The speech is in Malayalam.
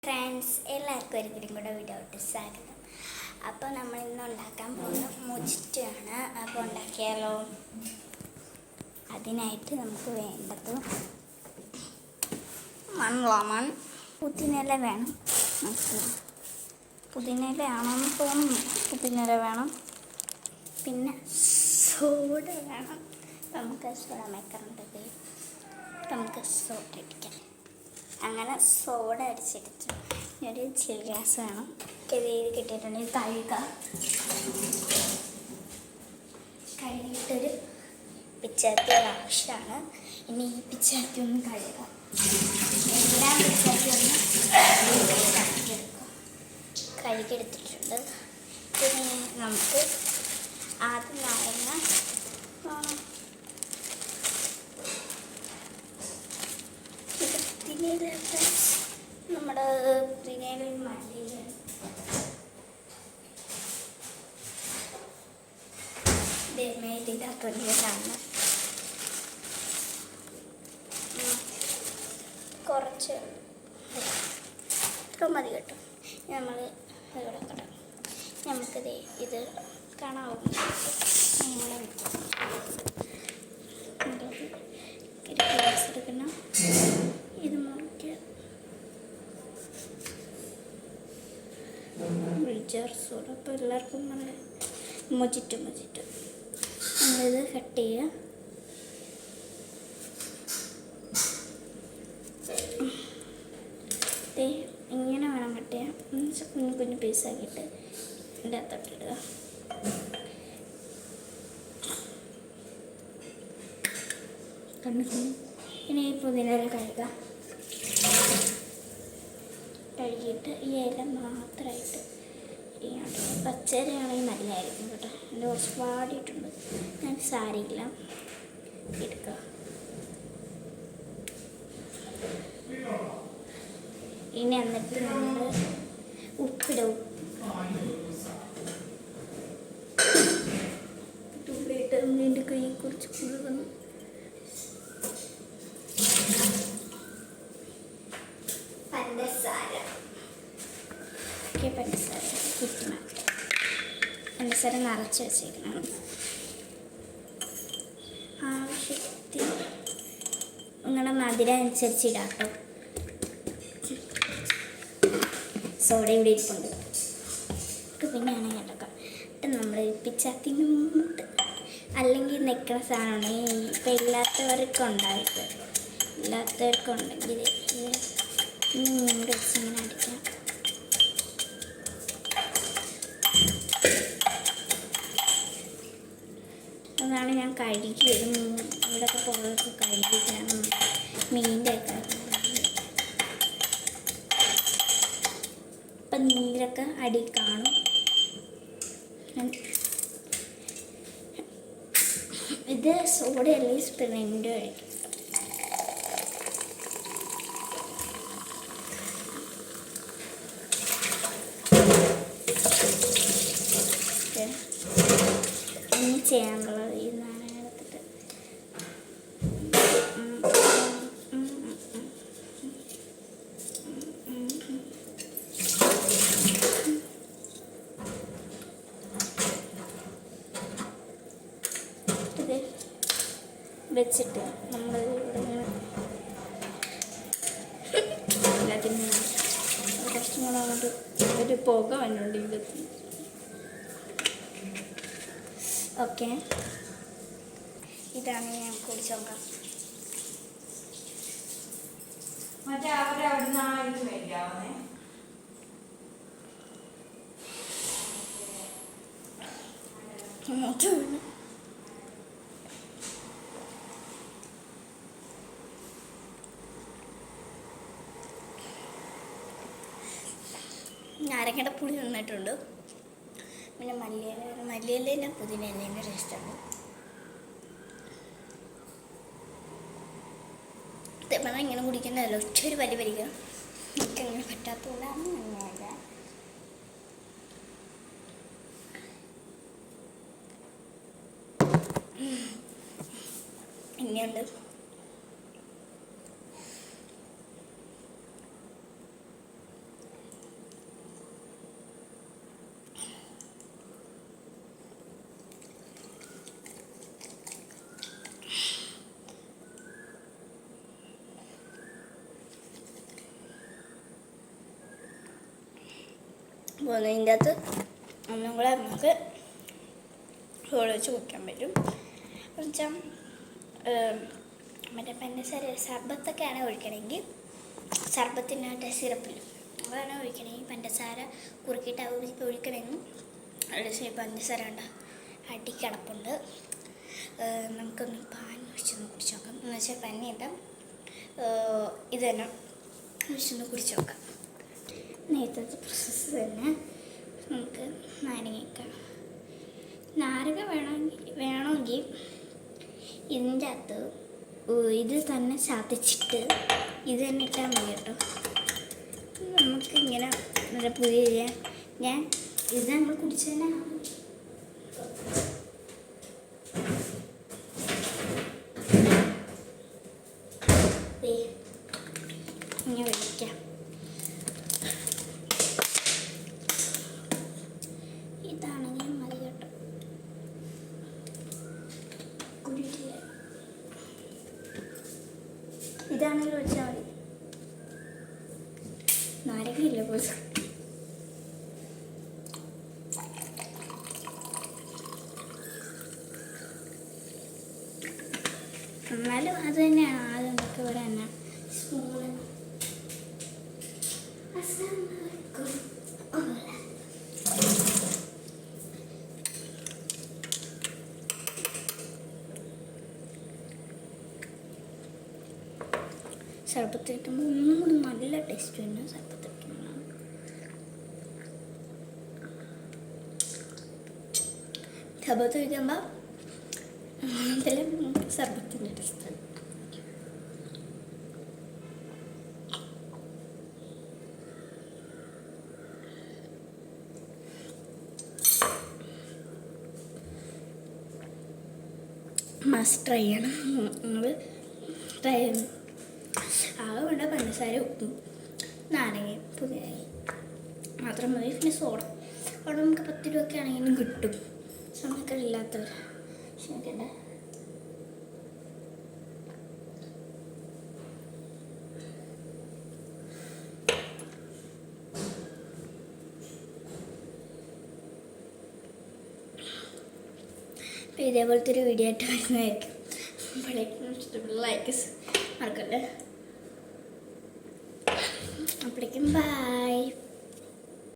ഫ്രണ്ട്സ് എല്ലാവർക്കും ഒരിക്കലും കൂടെ വീഡിയോട്ട് സ്വാഗതം. അപ്പോൾ നമ്മൾ ഇന്ന് ഉണ്ടാക്കാൻ പോകുന്നത് മുജിറ്റയാണ്. അപ്പോൾ ഉണ്ടാക്കിയാലോ? അതിനായിട്ട് നമുക്ക് വേണ്ടത് ലെമൺ, പുതിനയില വേണം. നമുക്ക് പുതിനയില ആണെന്ന് തോന്നുന്നു. പുതിനയില വേണം, പിന്നെ സോഡ വേണം. നമുക്ക് സോഡ മേക്കറുണ്ട്, നമുക്ക് സോഡ അടിക്കാം. അങ്ങനെ സോഡ അടിച്ചെടുത്തു. ഒരു ചിൽ ഗ്ലാസ് വേണം. ഇത് കിട്ടിയിട്ടുണ്ടെങ്കിൽ കഴുകിയിട്ടൊരു പിച്ചാത്തി ആവശ്യമാണ്. ഇനി ഈ പിച്ചാത്തി ഒന്ന് കഴുകാം. എല്ലാം പിച്ചാത്തി ഒന്ന് കഴുകിയെടുത്തിട്ടുണ്ട്. പിന്നെ നമുക്ക് ആദ്യം നാരങ്ങ നമ്മുടെ പുതിനയിലയും മല്ലിയിലും ഇതിനകത്തൊന്നിട്ടാണ് കുറച്ച് ഇത്ര മതി കേട്ടോ. നമ്മൾ ഇവിടെ കിടക്കാം. നമുക്കിത് ഇത് കാണാവും. ഗ്ലാസ് എടുക്കണം. ഇത് മുറിക്കുക. സോഡ അപ്പോൾ എല്ലാവർക്കും നല്ല മൊജിറ്റോ നമ്മളിത് കട്ട് ചെയ്യുക. ഇങ്ങനെ വേണം കട്ട് ചെയ്യാം. കുഞ്ഞു പീസാക്കിയിട്ട് ഇതിൻ്റെ അകത്തോട്ടിടുക. ഇനി ഈ പുതിനയില കഴുകിയിട്ട് ഈ ഇല മാത്രമായിട്ട് പച്ചരിയാണെങ്കിൽ നല്ലതായിരിക്കും കേട്ടോ. എൻ്റെ കുറച്ച് പാടിയിട്ടുണ്ട്. ഞാൻ സാരിയില്ല എടുക്കുക. ഇനി എന്നിട്ട് നമ്മൾ ഉപ്പിടും. ഉപ്പിട്ട് എൻ്റെ കൈ കുറച്ച് കുഴുകുന്നു. പഞ്ചസാര നിറച്ച് വെച്ചേക്കണം. ആവശ്യത്തിന് നിങ്ങളുടെ മധുരം അനുസരിച്ച് ഇടാം കേട്ടോ. സോഡ ഇവിടെ ഇരിപ്പുണ്ട്. പിന്നെയാണ് കേട്ടോ. നമ്മൾ പിച്ചാത്തിന് മുമ്പ് അല്ലെങ്കിൽ നിൽക്കുന്ന സാധനമാണ്. ഇപ്പം ഇല്ലാത്തവർക്കുണ്ടെങ്കിൽ ഇങ്ങനെ വെച്ച് ഇങ്ങനെ അടിക്കാം. അതാണ് ഞാൻ കഴുകിയത്. ഇവിടെയൊക്കെ പുറത്തൊക്കെ കഴുകിയിട്ടാണ് മീനിൻ്റെ ഒക്കെ. ഇപ്പം നീരൊക്കെ അടി കാണും. ഇത് സോഡ അല്ലെങ്കിൽ സ്പ്രിൻ്റ് കഴിക്കും. ഇനി ചെയ്യാനുള്ളത് ഈ നാരങ്ങ എടുത്തിട്ട് ഇത് വെച്ചിട്ട് നമ്മൾ എല്ലാത്തിനും കുറച്ചും കൂടെ അങ്ങോട്ട് ഒരു പുക വന്നുണ്ട് ഇതിലെത്തി. ഓക്കെ, ഇതാണ് ഞാൻ കുടിച്ച് നോക്കാം. നാരങ്ങയുടെ പുളി നന്നായിട്ടുണ്ട്. പിന്നെ മല്ലിയില പുതിനയിലേൻ്റെ ടേസ്റ്റാണ്. പറഞ്ഞാൽ ഇങ്ങനെ കുടിക്കേണ്ടതല്ലോ. ഒറ്റൊരു വലി വലിക്കുക എനിക്കങ്ങനെ പറ്റാത്തതുകൊണ്ടാണ് അങ്ങനെയല്ല. ഇനിയുണ്ട് പോകുന്നതിൻ്റെ അകത്ത് ഒന്നും കൂടെ നമുക്ക് ഒഴിച്ച് കുടിക്കാൻ പറ്റും. എന്നുവെച്ചാൽ മറ്റേ പഞ്ചസാര സർബത്തൊക്കെയാണ് ഒഴിക്കണമെങ്കിൽ സർബത്തിനായിട്ട് സിറപ്പിൽ അതാണ് ഒഴിക്കണമെങ്കിൽ പഞ്ചസാര കുറുക്കിയിട്ട് ഒഴിക്കണമെങ്കിൽ പഞ്ചസാര ഉണ്ട് അടിക്കിടപ്പുണ്ട്. നമുക്കൊന്ന് പാൻ ഒഴിച്ചൊന്ന് കുടിച്ച് നോക്കാം. എന്ന് വെച്ചാൽ പനിയുണ്ട് ഇത് തന്നെ ഒഴിച്ചൊന്ന് കുടിച്ച് നോക്കാം. നേരത്തെ പ്രോസസ്സ് തന്നെ നമുക്ക് നാരങ്ങ വേണമെങ്കിൽ ഇതിൻ്റെ അകത്ത് ഇത് തന്നെ ചതച്ചിട്ട് ഇത് തന്നെ ഇട്ടാൽ മതി കേട്ടോ. നമുക്കിങ്ങനെ നല്ല പുതിയ ഞാൻ ഇത് നമ്മൾ കുടിച്ചതിനാ ഇങ്ങനെ ഒഴിക്കാം. ഇതാണെങ്കിൽ മതി കേട്ടോ. കുടിയിട്ടില്ല ഇതാണെങ്കിൽ ഒഴിച്ചാൽ മതി. നാരങ്ങയില്ല പോലും. എന്നാലും അത് തന്നെയാണ് ആദ്യം നമുക്ക് ഇവിടെ തന്നെ സ്പൂണ് സർബത്ത് കിട്ടുമ്പോൾ ഒന്നും കൂടി നല്ല ടേസ്റ്റ് തന്നെ സർബത്ത് കിട്ടുന്നതാണ്. സർബത്ത് കഴിക്കുമ്പോൾ ഇതിൽ സർബത്തിൻ്റെ ടേസ്റ്റ്. മസ്റ്റ് ട്രൈ ചെയ്യണം. നിങ്ങൾ ട്രൈ ചെയ്യണം. ആകെ വേണ്ട പഞ്ചസാര ഉപ്പും നാരങ്ങയും പുതിയായി മാത്രം മതി. പിന്നെ സോഡ അവിടെ നമുക്ക് 10 രൂപയൊക്കെ ആണെങ്കിലും കിട്ടും. നമുക്ക് ഇല്ലാത്തവർ ക്ഷമിക്കണ്ടേ. അപ്പോൾ ഇതേപോലത്തെ ഒരു വീഡിയോ ആയിട്ട് വരുന്നതായിരിക്കും. അപ്പോഴേക്കും ഇഷ്ടപ്പെട്ട ലൈക്ക് മറക്കല്ലേ. അപ്പോഴേക്കും ബൈ.